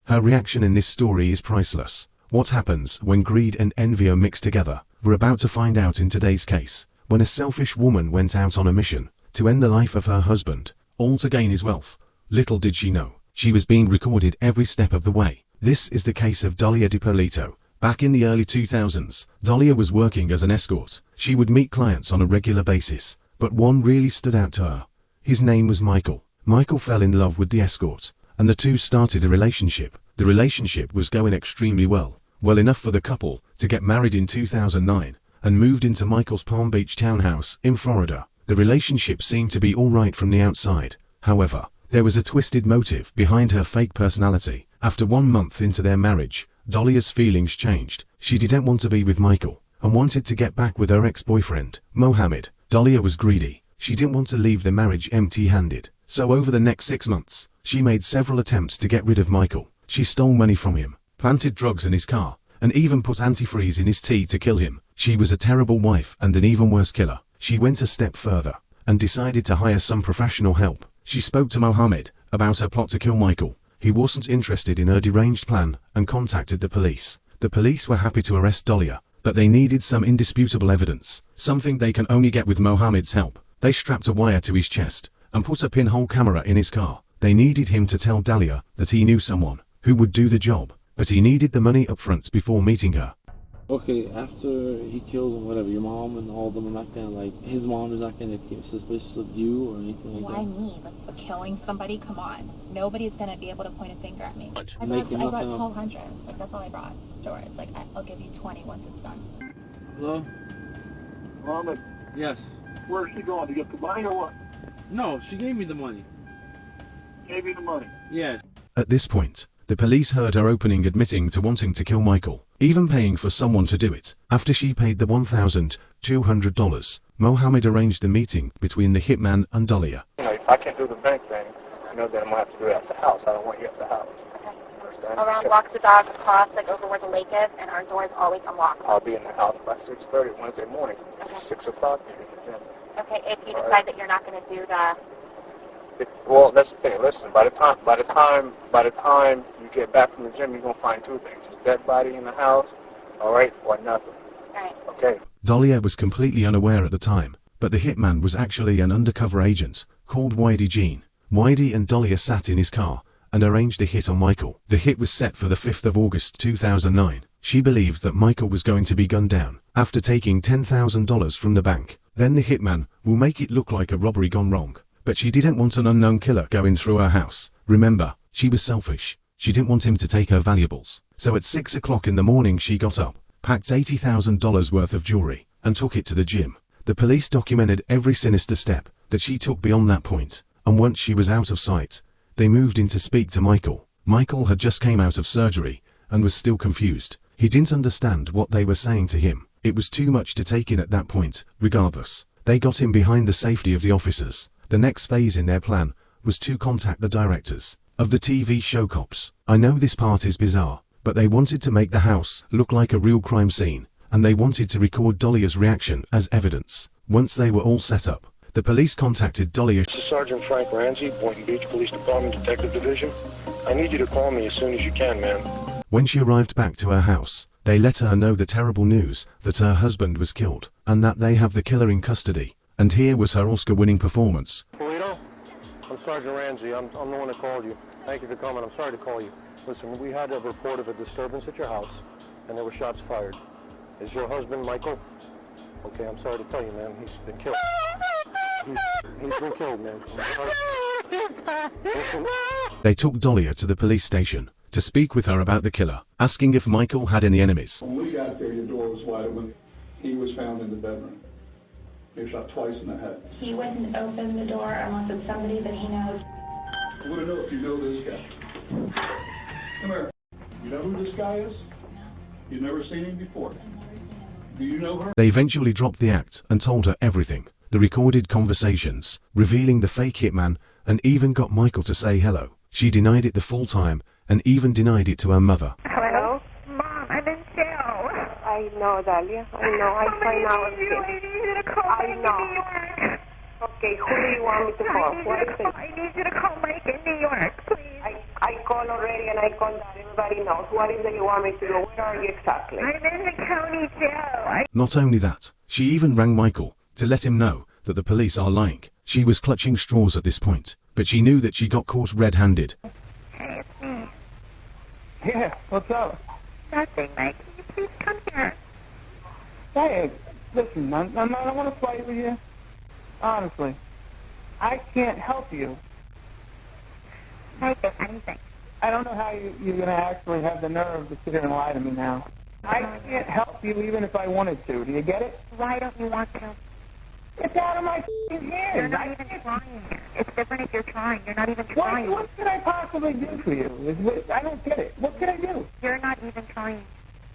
Her reaction in this story is priceless. What happens when greed and envy are mixed together? We're about to find out in today's case. When a selfish woman went out on a mission to end the life of her husband, all to gain his wealth. Little did she know, she was being recorded every step of the way. This is the case of Dalia Dippolito. Back in the early 2000s, Dalia was working as an escort. She would meet clients on a regular basis, but one really stood out to her. His name was Michael. Michael fell in love with the escort, and the two started a relationship. The relationship was going extremely well enough for the couple to get married in 2009, and moved into Michael's Palm Beach townhouse in Florida. The relationship seemed to be alright from the outside. However, there was a twisted motive behind her fake personality. After 1 month into their marriage, Dalia's feelings changed. She didn't want to be with Michael, and wanted to get back with her ex-boyfriend, Mohammed. Dalia was greedy. She didn't want to leave the marriage empty-handed. So over the next 6 months, she made several attempts to get rid of Michael. She stole money from him, planted drugs in his car, and even put antifreeze in his tea to kill him. She was a terrible wife and an even worse killer. She went a step further, and decided to hire some professional help. She spoke to Mohammed about her plot to kill Michael. He wasn't interested in her deranged plan, and contacted the police. The police were happy to arrest Dalia, but they needed some indisputable evidence, something they can only get with Mohammed's help. They strapped a wire to his chest, and put a pinhole camera in his car. They needed him to tell Dalia that he knew someone who would do the job, but he needed the money up front before meeting her. Okay, after he kills him, whatever, your mom and all of them are not gonna, like, his mom is not gonna get suspicious of you or anything like that? Why me? Like, for killing somebody? Come on. Nobody's gonna be able to point a finger at me. I brought 1,200. Like, that's all I brought. Sure. It's like, I'll give you 20 once it's done. Hello? Mohammed? Yes. Where's she going? To get the money or what? No, she gave me the money. Gave you the money? Yeah. At this point, the police heard her opening admitting to wanting to kill Michael, even paying for someone to do it. After she paid the $1,200, Mohammed arranged the meeting between the hitman and Dalia. You know, if I can't do the bank thing, you know, then I'm going to have to do it at the house. I don't want you at the house. Okay. Around walk the dog across, like over where the lake is, and our door is always unlocked. I'll be in the house by 6:30 Wednesday morning. Okay. 6 o'clock, you're in the gym. Okay, if you decide that you're not going to do the... Well, that's the thing. Listen, by the time you get back from the gym, you're going to find two things. A dead body in the house, all right, or nothing. All right. Okay. Dalia was completely unaware at the time, but the hitman was actually an undercover agent called Jean. Whitey and Dalia sat in his car and arranged a hit on Michael. The hit was set for the 5th of August 2009. She believed that Michael was going to be gunned down after taking $10,000 from the bank. Then the hitman will make it look like a robbery gone wrong. But she didn't want an unknown killer going through her house. Remember, she was selfish. She didn't want him to take her valuables. So at 6 o'clock in the morning she got up, packed $80,000 worth of jewelry, and took it to the gym. The police documented every sinister step that she took beyond that point, and once she was out of sight, they moved in to speak to Michael. Michael had just came out of surgery, and was still confused. He didn't understand what they were saying to him. It was too much to take in at that point. Regardless, they got him behind the safety of the officers. The next phase in their plan was to contact the directors of the TV show Cops. I know this part is bizarre, but they wanted to make the house look like a real crime scene, and they wanted to record Dalia's reaction as evidence. Once they were all set up, the police contacted Dalia. This is Sergeant Frank Ramsey, Boynton Beach Police Department Detective Division. I need you to call me as soon as you can, ma'am. When she arrived back to her house, they let her know the terrible news that her husband was killed, and that they have the killer in custody. And here was her Oscar-winning performance. Dippolito, I'm Sergeant Ramsey. I'm the one that called you. Thank you for coming. I'm sorry to call you. Listen, we had a report of a disturbance at your house, and there were shots fired. Is your husband Michael? Okay, I'm sorry to tell you, man. He's been killed. He's been killed, man. They took Dalia to the police station to speak with her about the killer, asking if Michael had any enemies. When we got there, your door was wide open. He was found in the bedroom. He was shot twice in the head. He wouldn't open the door unless it's somebody that he knows. I want to know if you know this guy. Come here. You know who this guy is? You've never seen him before. Do you know her? They eventually dropped the act and told her everything. The recorded conversations, revealing the fake hitman, and even got Michael to say hello. She denied it the full time, and even denied it to her mother. Hello? Mom, I'm in jail. I know, Dalia. I know. I find out. I need you to call Mike in New York. Okay, who do you want me to call? What is it? I need you to call Mike in New York, please. I called already and I called that. Everybody knows. What is it you want me to do? Where are you exactly? I'm in the county jail. Not only that, she even rang Michael to let him know that the police are lying. She was clutching straws at this point, but she knew that she got caught red-handed. Hey, it's me. Yeah, what's up? Nothing, Mike. Can you please come here? Hey, listen, I don't want to fight with you. Honestly, I can't help you. Mike, if anything. I don't know how you're going to actually have the nerve to sit here and lie to me now. I can't help you even if I wanted to. Do you get it? Why don't you want to? It's out of my hands. You're not even trying. It's different if you're trying. You're not even trying. What can I possibly do for you? I don't get it. What can I do? You're not even trying.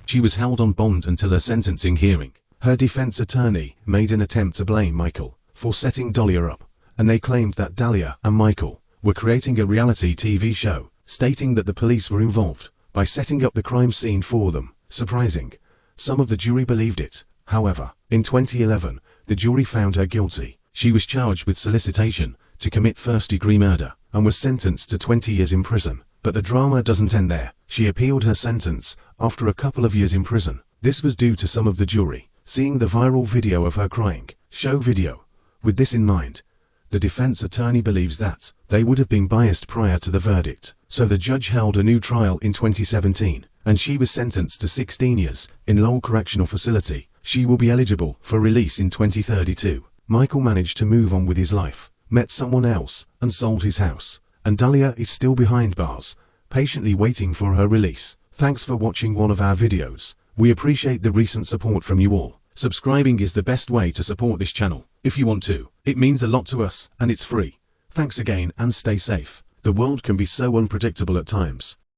She was held on bond until her sentencing hearing. Her defense attorney made an attempt to blame Michael for setting Dalia up, and they claimed that Dalia and Michael were creating a reality TV show, stating that the police were involved by setting up the crime scene for them. Surprising. Some of the jury believed it. However, in 2011, the jury found her guilty. She was charged with solicitation to commit first-degree murder and was sentenced to 20 years in prison. But the drama doesn't end there. She appealed her sentence after a couple of years in prison. This was due to some of the jury seeing the viral video of her crying show video. With this in mind, the defense attorney believes that they would have been biased prior to the verdict. So the judge held a new trial in 2017, and she was sentenced to 16 years in Lowell Correctional Facility. She will be eligible for release in 2032. Michael managed to move on with his life, met someone else, and sold his house. And Dalia is still behind bars, patiently waiting for her release. Thanks for watching one of our videos. We appreciate the recent support from you all. Subscribing is the best way to support this channel. If you want to, it means a lot to us, and it's free. Thanks again and stay safe. The world can be so unpredictable at times.